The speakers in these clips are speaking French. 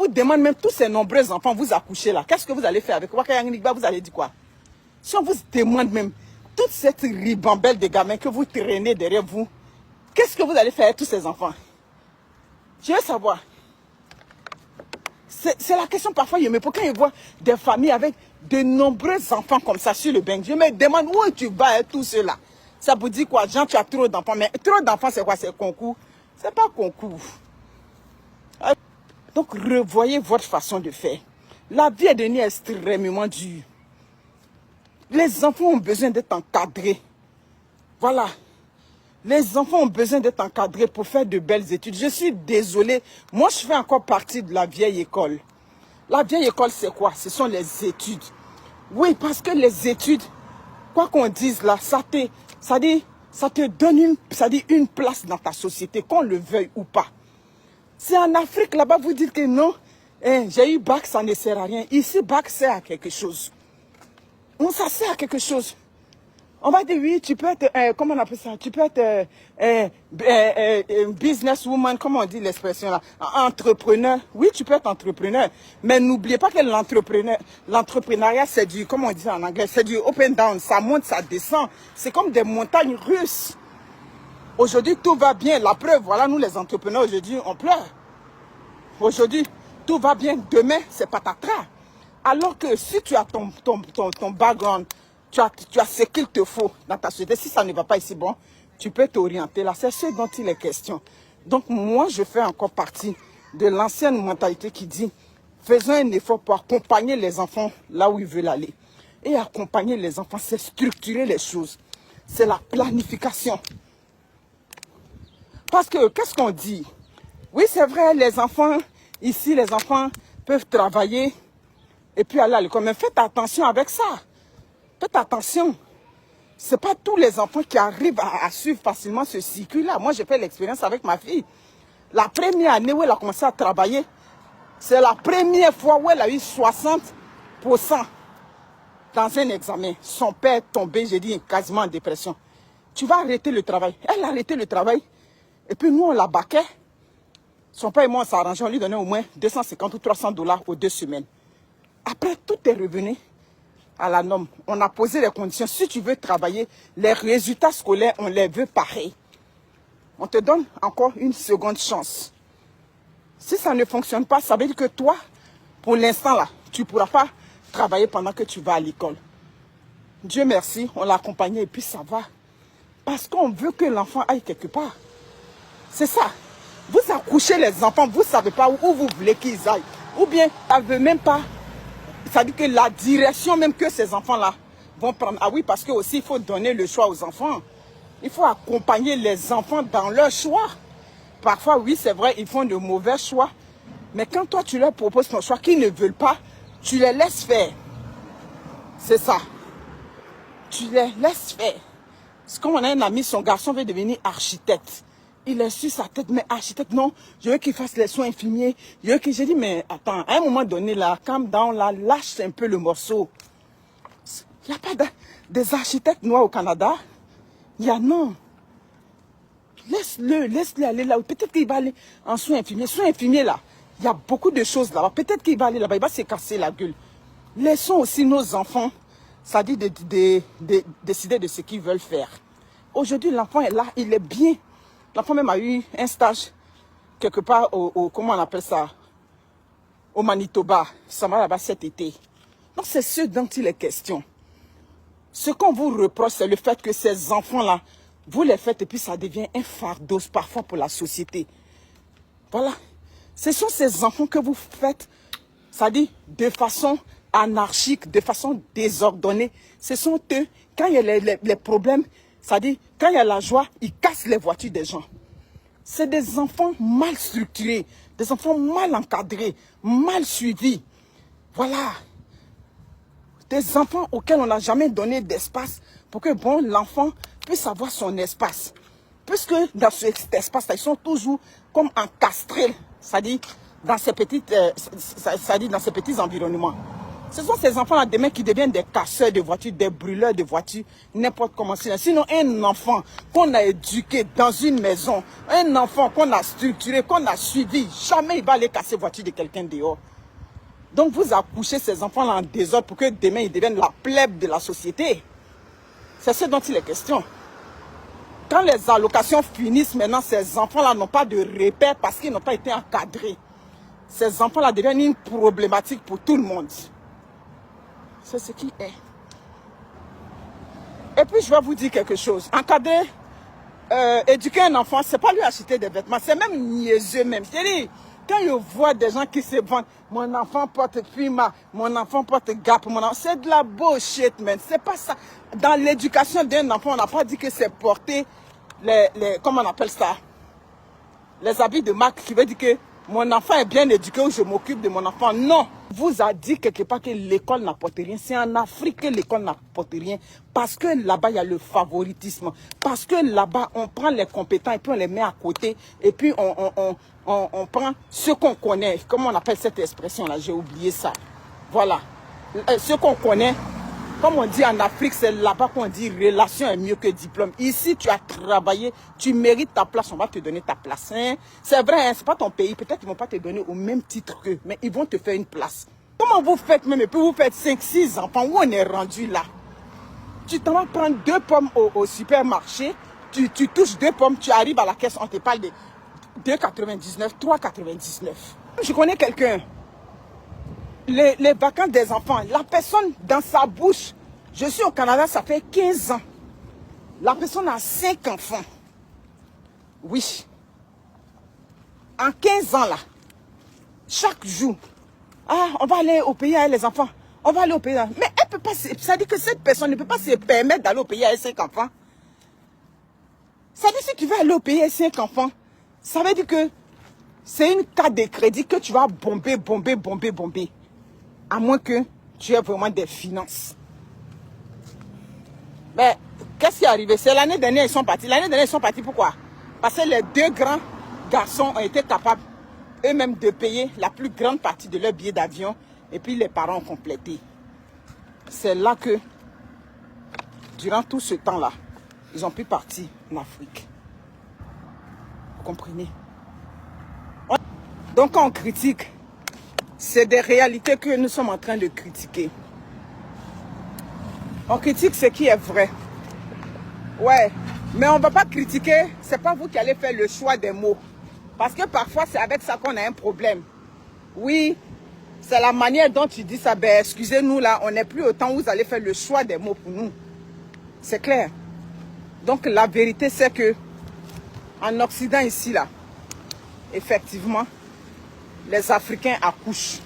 vous demande même tous ces nombreux enfants, vous accouchez là, qu'est-ce que vous allez faire avec Wakayangnikba? Vous allez dire quoi? Si on vous demande même toute cette ribambelle de gamins que vous traînez derrière vous, qu'est-ce que vous allez faire avec tous ces enfants? Je veux savoir. C'est la question parfois, je me pose quand je vois des familles avec de nombreux enfants comme ça sur le banc. Je me demande où tu vas avec tout cela. Ça vous dit quoi? Jean, tu as trop d'enfants. Mais trop d'enfants, c'est quoi? C'est concours? C'est pas concours. Donc, revoyez votre façon de faire. La vie est devenue extrêmement dure. Les enfants ont besoin d'être encadrés. Voilà. Les enfants ont besoin d'être encadrés pour faire de belles études. Je suis désolée. Moi, je fais encore partie de la vieille école. La vieille école, c'est quoi? Ce sont les études. Oui, parce que les études, quoi qu'on dise là, ça te donne une place dans ta société, qu'on le veuille ou pas. C'est en Afrique, là-bas, vous dites que non, j'ai eu bac, ça ne sert à rien. Ici, bac sert à quelque chose. Ça sert à quelque chose. On va dire, oui, tu peux être, comment on appelle ça? Tu peux être businesswoman, comment on dit l'expression là? Entrepreneur. Oui, tu peux être entrepreneur. Mais n'oubliez pas que l'entrepreneuriat, c'est du, comment on dit en anglais? C'est du up and down. Ça monte, ça descend. C'est comme des montagnes russes. Aujourd'hui, tout va bien. La preuve, voilà, nous les entrepreneurs, aujourd'hui, on pleure. Aujourd'hui, tout va bien. Demain, c'est patatras. Alors que si tu as ton background, tu as ce qu'il te faut dans ta société. Si ça ne va pas ici, bon, tu peux t'orienter là. C'est ce dont il est question. Donc, moi, je fais encore partie de l'ancienne mentalité qui dit, faisons un effort pour accompagner les enfants là où ils veulent aller. Et accompagner les enfants, c'est structurer les choses. C'est la planification. Parce que, qu'est-ce qu'on dit? Oui, c'est vrai, les enfants, ici, les enfants peuvent travailler et puis aller à l'école. Mais faites attention avec ça. Faites attention. Ce n'est pas tous les enfants qui arrivent à suivre facilement ce cycle-là. Moi, j'ai fait l'expérience avec ma fille. La première année où elle a commencé à travailler, c'est la première fois où elle a eu 60% dans un examen. Son père est tombé, j'ai dit, quasiment en dépression. Tu vas arrêter le travail. Elle a arrêté le travail. Et puis nous, on la baquait. Son père et moi, on s'arrangeait, on lui donnait au moins 250 ou 300 $ aux 2 semaines. Après, tout est revenu à la norme. On a posé les conditions. Si tu veux travailler, les résultats scolaires, on les veut pareils. On te donne encore une seconde chance. Si ça ne fonctionne pas, ça veut dire que toi, pour l'instant là, tu ne pourras pas travailler pendant que tu vas à l'école. Dieu merci, on l'a accompagné et puis ça va. Parce qu'on veut que l'enfant aille quelque part. C'est ça. Vous accouchez les enfants, vous ne savez pas où vous voulez qu'ils aillent. Ou bien, ça ne veut même pas. Ça dit que la direction même que ces enfants-là vont prendre. Ah oui, parce que aussi il faut donner le choix aux enfants. Il faut accompagner les enfants dans leur choix. Parfois, oui, c'est vrai, ils font de mauvais choix. Mais quand toi, tu leur proposes ton choix qu'ils ne veulent pas, tu les laisses faire. C'est ça. Tu les laisses faire. C'est comme on a un ami, son garçon veut devenir architecte. Il est sur sa tête, mais architecte, non, je veux qu'il fasse les soins infirmiers. J'ai dit, mais attends, à un moment donné, là, calm down, là, lâche un peu le morceau. Il n'y a pas des architectes noirs au Canada. Il y a non. Laisse-le aller là. Peut-être qu'il va aller en soins infirmiers. Soins infirmiers, là, il y a beaucoup de choses là-bas. Peut-être qu'il va aller là-bas, il va se casser la gueule. Laissons aussi nos enfants, ça dit de décider de ce qu'ils veulent faire. Aujourd'hui, l'enfant est là, il est bien. L'enfant même a eu un stage quelque part comment on appelle ça, au Manitoba. Ça va là-bas cet été. Donc c'est ce dont il est question. Ce qu'on vous reproche, c'est le fait que ces enfants-là, vous les faites et puis ça devient un fardeau parfois pour la société. Voilà. Ce sont ces enfants que vous faites, ça dit, de façon anarchique, de façon désordonnée. Ce sont eux, quand il y a les problèmes, ça dit, quand il y a la joie, ils cassent les voitures des gens. C'est des enfants mal structurés, des enfants mal encadrés, mal suivis. Voilà. Des enfants auxquels on n'a jamais donné d'espace pour que bon, l'enfant puisse avoir son espace. Puisque dans cet espace-là, ils sont toujours comme encastrés, c'est-à-dire dans ces petits environnements. Ce sont ces enfants-là demain qui deviennent des casseurs de voitures, des brûleurs de voitures, n'importe comment. Sinon, un enfant qu'on a éduqué dans une maison, un enfant qu'on a structuré, qu'on a suivi, jamais il va aller casser la voiture de quelqu'un dehors. Donc vous accouchez ces enfants-là en désordre pour que demain ils deviennent la plèbe de la société. C'est ce dont il est question. Quand les allocations finissent maintenant, ces enfants-là n'ont pas de repère parce qu'ils n'ont pas été encadrés. Ces enfants-là deviennent une problématique pour tout le monde. C'est ce qui est. Et puis je vais vous dire quelque chose. Encadrer, éduquer un enfant, c'est pas lui acheter des vêtements, c'est même niaiseux même. C'est-à-dire, quand je vois des gens qui se vendent, mon enfant porte Puma, mon enfant porte Gap, c'est de la bullshit, man. C'est pas ça. Dans l'éducation d'un enfant, on n'a pas dit que c'est porter comment on appelle ça? Les habits de marque, qui veut dire que mon enfant est bien éduqué ou je m'occupe de mon enfant. Non. Vous a dit quelque part que l'école n'apporte rien. C'est en Afrique que l'école n'apporte rien. Parce que là-bas, il y a le favoritisme. Parce que là-bas, on prend les compétents et puis on les met à côté. Et puis on prend ce qu'on connaît. Comment on appelle cette expression-là? J'ai oublié ça. Voilà. Ce qu'on connaît. Comme on dit en Afrique, c'est là-bas qu'on dit relation est mieux que diplôme. Ici, tu as travaillé, tu mérites ta place, on va te donner ta place. Hein? C'est vrai, hein? C'est pas ton pays. Peut-être qu'ils ne vont pas te donner au même titre qu'eux, mais ils vont te faire une place. Comment vous faites même? Et puis vous faites 5-6 enfants. Où on est rendu là? Tu t'en vas prendre 2 pommes au supermarché, tu touches 2 pommes, tu arrives à la caisse, on te parle de 2,99, 3,99. Je connais quelqu'un. Les vacances des enfants, la personne dans sa bouche, je suis au Canada, ça fait 15 ans. La personne a 5 enfants. Oui. En 15 ans là, chaque jour, ah, on va aller au pays avec les enfants. On va aller au pays. Mais elle peut pas, ça dit que cette personne ne peut pas se permettre d'aller au pays avec 5 enfants. Ça dit que si tu veux aller au pays avec 5 enfants, ça veut dire que c'est une carte de crédit que tu vas bomber. À moins que tu aies vraiment des finances. Mais qu'est-ce qui est arrivé? C'est l'année dernière ils sont partis. L'année dernière ils sont partis pourquoi? Parce que les 2 grands garçons ont été capables eux-mêmes de payer la plus grande partie de leur billet d'avion. Et puis les parents ont complété. C'est là que, durant tout ce temps-là, ils ont pu partir en Afrique. Vous comprenez? Donc quand on critique, c'est des réalités que nous sommes en train de critiquer. On critique ce qui est vrai. Ouais, mais on ne va pas critiquer, c'est pas vous qui allez faire le choix des mots. Parce que parfois, c'est avec ça qu'on a un problème. Oui, c'est la manière dont tu dis ça. Ben, excusez-nous là, on n'est plus au temps où vous allez faire le choix des mots pour nous. C'est clair. Donc la vérité, c'est que en Occident ici, là, effectivement, les Africains accouchent.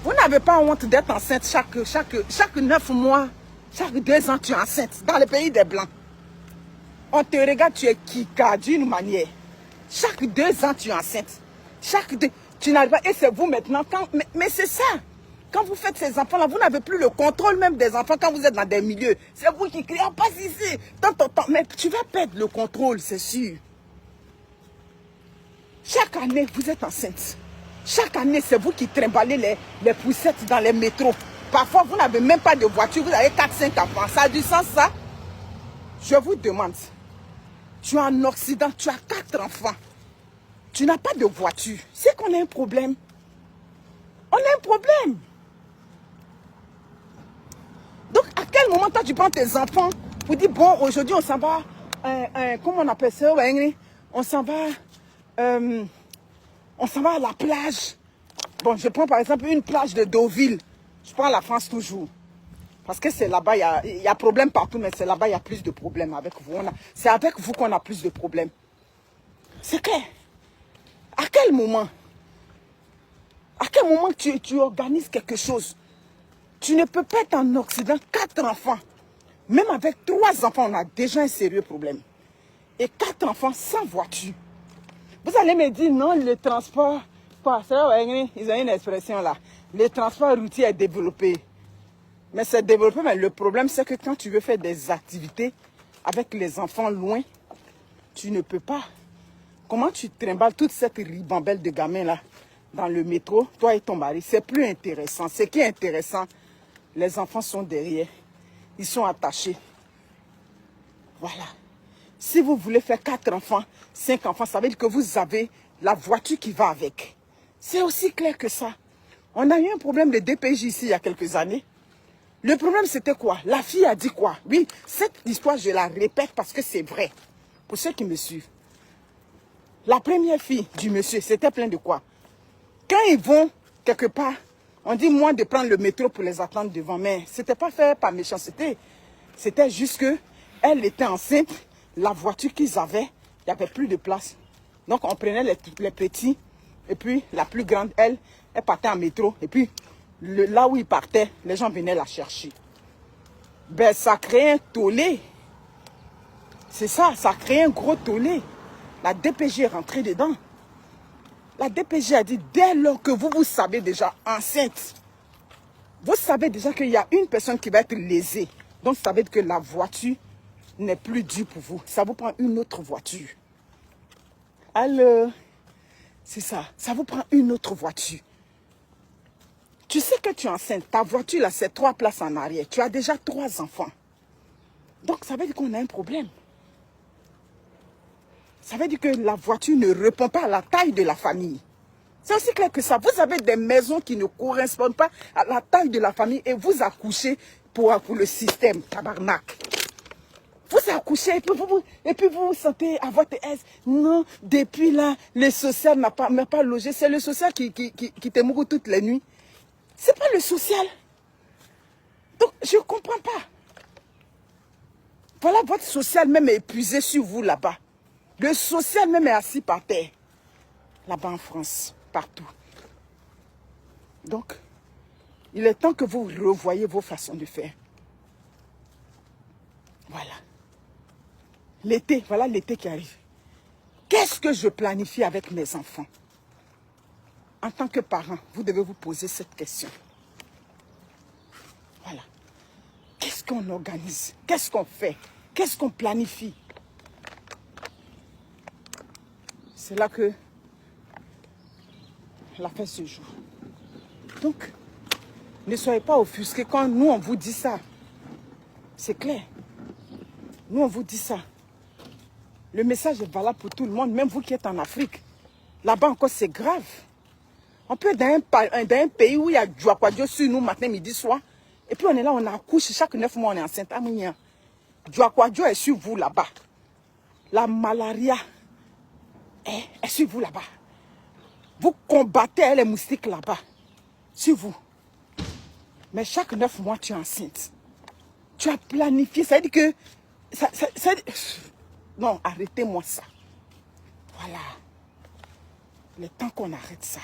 Vous n'avez pas honte d'être enceinte chaque 9 mois, chaque 2 ans, tu es enceinte. Dans le pays des Blancs, on te regarde, tu es kika d'une manière. Chaque 2 ans, tu es enceinte. Tu n'arrives pas. Et c'est vous maintenant. Mais c'est ça. Quand vous faites ces enfants-là, vous n'avez plus le contrôle même des enfants quand vous êtes dans des milieux. C'est vous qui criez, passe ici. Mais tu vas perdre le contrôle, c'est sûr. Chaque année, vous êtes enceinte. Chaque année, c'est vous qui trimballez les poussettes dans les métros. Parfois, vous n'avez même pas de voiture, vous avez 4-5 enfants. Ça a du sens, ça? Je vous demande, tu es en Occident, tu as 4 enfants. Tu n'as pas de voiture. C'est qu'on a un problème. On a un problème. Donc, à quel moment toi, tu prends tes enfants pour dire, bon, aujourd'hui, on s'en va, comment on appelle ça? On s'en va à la plage. Bon, je prends par exemple une plage de Deauville. Je prends la France toujours. Parce que c'est là-bas, il y a problème partout, mais c'est là-bas, il y a plus de problèmes avec vous. C'est avec vous qu'on a plus de problèmes. C'est clair. À quel moment tu organises quelque chose? Tu ne peux pas être en Occident, 4 enfants. Même avec 3 enfants, on a déjà un sérieux problème. Et 4 enfants sans voiture. Vous allez me dire, non, le transport, ils ont une expression là. Le transport routier est développé. Mais c'est développé, mais le problème c'est que quand tu veux faire des activités avec les enfants loin, tu ne peux pas. Comment tu trimbales toute cette ribambelle de gamins là dans le métro, toi et ton mari, c'est plus intéressant. Ce qui est intéressant, les enfants sont derrière. Ils sont attachés. Voilà. Si vous voulez faire 4 enfants, 5 enfants, ça veut dire que vous avez la voiture qui va avec. C'est aussi clair que ça. On a eu un problème de DPJ ici il y a quelques années. Le problème, c'était quoi? La fille a dit quoi? Oui, cette histoire, je la répète parce que c'est vrai. Pour ceux qui me suivent. La première fille du monsieur, c'était plein de quoi? Quand ils vont quelque part, on dit moi de prendre le métro pour les attendre devant. Mais ce n'était pas fait par méchanceté. C'était juste que elle était enceinte. La voiture qu'ils avaient, il n'y avait plus de place. Donc on prenait les petits. Et puis la plus grande, elle partait en métro. Et puis là où ils partaient, les gens venaient la chercher. Ben ça crée un tollé. C'est ça, ça crée un gros tollé. La DPJ est rentrée dedans. La DPJ a dit, dès lors que vous savez déjà enceinte, vous savez déjà qu'il y a une personne qui va être lésée. Donc, ça veut dire que la voiture n'est plus due pour vous. Ça vous prend une autre voiture. Alors, c'est ça. Ça vous prend une autre voiture. Tu sais que tu es enceinte. Ta voiture, là, c'est 3 places en arrière. Tu as déjà 3 enfants. Donc, ça veut dire qu'on a un problème. Ça veut dire que la voiture ne répond pas à la taille de la famille. C'est aussi clair que ça. Vous avez des maisons qui ne correspondent pas à la taille de la famille et vous accouchez pour le système, tabarnak. Vous accouchez et puis vous vous sentez à votre aise. Non, depuis là, le social n'a pas logé. C'est le social qui te mourut toutes les nuits. C'est pas le social. Donc, je ne comprends pas. Voilà, votre social même est épuisé sur vous là-bas. Le social même est assis par terre. Là-bas en France, partout. Donc, il est temps que vous revoyiez vos façons de faire. Voilà. L'été, voilà l'été qui arrive. Qu'est-ce que je planifie avec mes enfants? En tant que parent, vous devez vous poser cette question. Voilà. Qu'est-ce qu'on organise? Qu'est-ce qu'on fait? Qu'est-ce qu'on planifie? C'est là que l'affaire se joue. Donc, ne soyez pas offusqués quand nous, on vous dit ça. C'est clair. Nous, on vous dit ça. Le message est valable pour tout le monde, même vous qui êtes en Afrique. Là-bas encore, c'est grave. On peut être dans un pays où il y a Djoakwadjo sur nous, matin, midi, soir. Et puis on est là, on accouche, chaque 9 mois, on est enceinte. Djoakwadjo est sur vous là-bas. La malaria est sur vous là-bas. Vous combattez les moustiques là-bas. Sur vous. Mais chaque 9 mois, tu es enceinte. Tu as planifié. Ça veut dire que... Non, arrêtez-moi ça. Voilà. Il est temps qu'on arrête ça.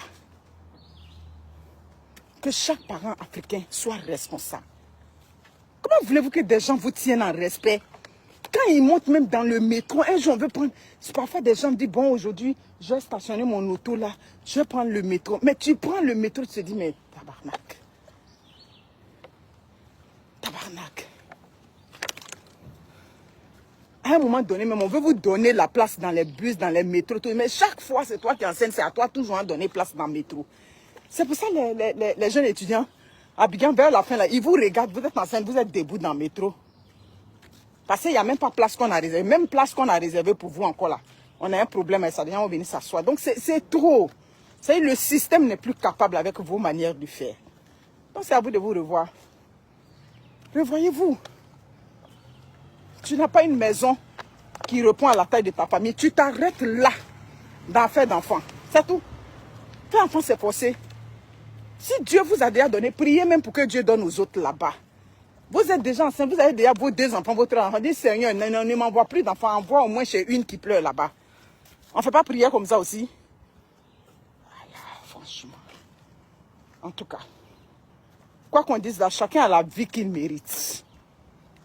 Que chaque parent africain soit responsable. Comment voulez-vous que des gens vous tiennent en respect? Quand ils montent même dans le métro, un jour on veut prendre... Parfois des gens me disent, bon aujourd'hui, je vais stationner mon auto là, je vais prendre le métro. Mais tu prends le métro, tu te dis, mais tabarnak. Tabarnak. À un moment donné, même on veut vous donner la place dans les bus, dans les métros, tout. Mais chaque fois c'est toi qui enseignes, c'est à toi toujours à donner place dans le métro. C'est pour ça que les jeunes étudiants, Abidjan, vers la fin, là, ils vous regardent, vous êtes enceinte, vous êtes debout dans le métro. Parce qu'il n'y a même pas place qu'on a réservée. Même place qu'on a réservée pour vous encore là. On a un problème avec ça, les gens vont venir s'asseoir. Donc c'est trop. Le système n'est plus capable avec vos manières de faire. Donc c'est à vous de vous revoir. Revoyez-vous. Tu n'as pas une maison qui répond à la taille de ta famille. Tu t'arrêtes là d'en faire d'enfants. C'est tout. Faire enfant, c'est forcé. Si Dieu vous a déjà donné, priez même pour que Dieu donne aux autres là-bas. Vous êtes déjà enceinte, vous avez déjà vos 2 enfants, votre enfant. Dites, Seigneur, ne m'envoie plus d'enfants, envoie au moins chez une qui pleure là-bas. On ne fait pas prière comme ça aussi. Voilà, franchement. En tout cas, quoi qu'on dise là, chacun a la vie qu'il mérite.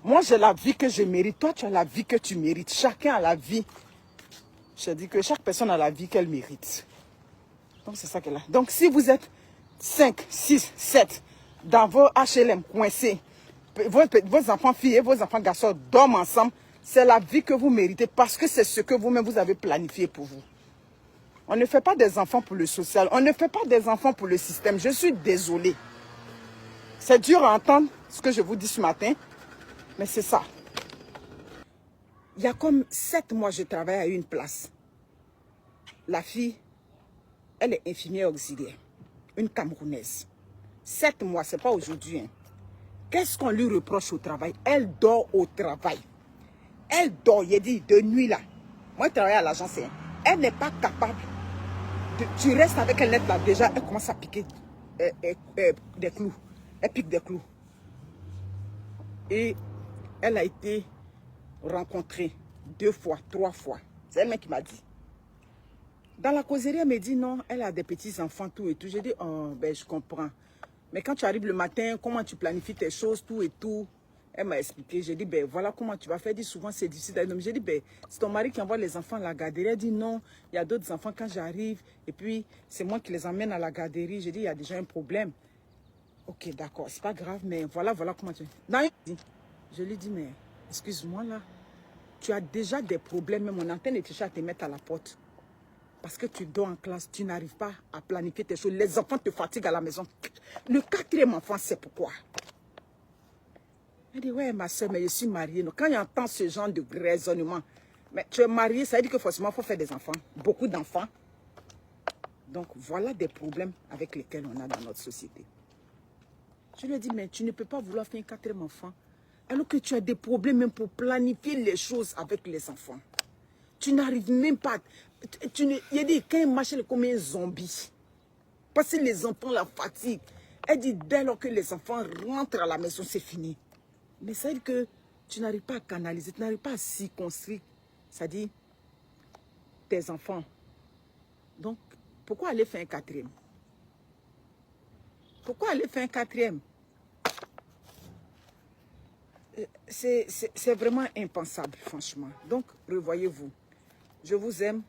Moi, j'ai la vie que je mérite. Toi, tu as la vie que tu mérites. Chacun a la vie. Je dis que chaque personne a la vie qu'elle mérite. Donc, c'est ça qu'elle a. Donc, si vous êtes 5, 6, 7 dans vos HLM coincés, vos enfants filles et vos enfants garçons dorment ensemble, c'est la vie que vous méritez parce que c'est ce que vous-même vous avez planifié pour vous. On ne fait pas des enfants pour le social. On ne fait pas des enfants pour le système. Je suis désolée. C'est dur à entendre ce que je vous dis ce matin, mais c'est ça. Il y a comme 7 mois, je travaille à une place. La fille, elle est infirmière auxiliaire, une Camerounaise. 7 mois, ce n'est pas aujourd'hui. Hein. Qu'est-ce qu'on lui reproche au travail? Elle dort au travail. Elle dort, il dit, de nuit là. Moi, je travaille à l'agence. Hein. Elle n'est pas capable. Tu restes avec elle net là, déjà, elle commence à piquer des clous. Elle pique des clous. Et elle a été rencontrée 2 fois, 3 fois. C'est elle-même qui m'a dit. Dans la causerie, elle me dit non, elle a des petits-enfants, tout et tout. J'ai dit, oh, ben je comprends. Mais quand tu arrives le matin, comment tu planifies tes choses, tout et tout. Elle m'a expliqué. J'ai dit, ben voilà comment tu vas faire. Elle dit, souvent c'est difficile. J'ai dit, ben c'est ton mari qui envoie les enfants à la garderie. Elle dit, non, il y a d'autres enfants quand j'arrive. Et puis, c'est moi qui les emmène à la garderie. J'ai dit, il y a déjà un problème. Ok, d'accord, c'est pas grave, mais voilà comment tu... Non, je lui dis, mais excuse-moi là. Tu as déjà des problèmes. Même on est en train de chercher à te mettre à la porte. Parce que tu dors en classe, tu n'arrives pas à planifier tes choses. Les enfants te fatiguent à la maison. Le 4e enfant, c'est pourquoi. Elle dit, ouais, ma soeur, mais je suis mariée. Donc, quand j'entends ce genre de raisonnement, mais tu es mariée, ça veut dire que forcément, il faut faire des enfants. Beaucoup d'enfants. Donc, voilà des problèmes avec lesquels on a dans notre société. Je lui ai dit, mais tu ne peux pas vouloir faire un 4e enfant. Alors que tu as des problèmes même pour planifier les choses avec les enfants. Tu n'arrives même pas. Il a dit, quand il marche comme un zombie. Parce que les enfants la fatiguent. Elle dit, dès lors que les enfants rentrent à la maison, c'est fini. Mais ça veut dire que tu n'arrives pas à canaliser, tu n'arrives pas à circonscrire. C'est-à-dire, tes enfants. Donc, pourquoi aller faire un 4e? Pourquoi aller faire un 4e? C'est vraiment impensable, franchement. Donc, revoyez-vous. Je vous aime.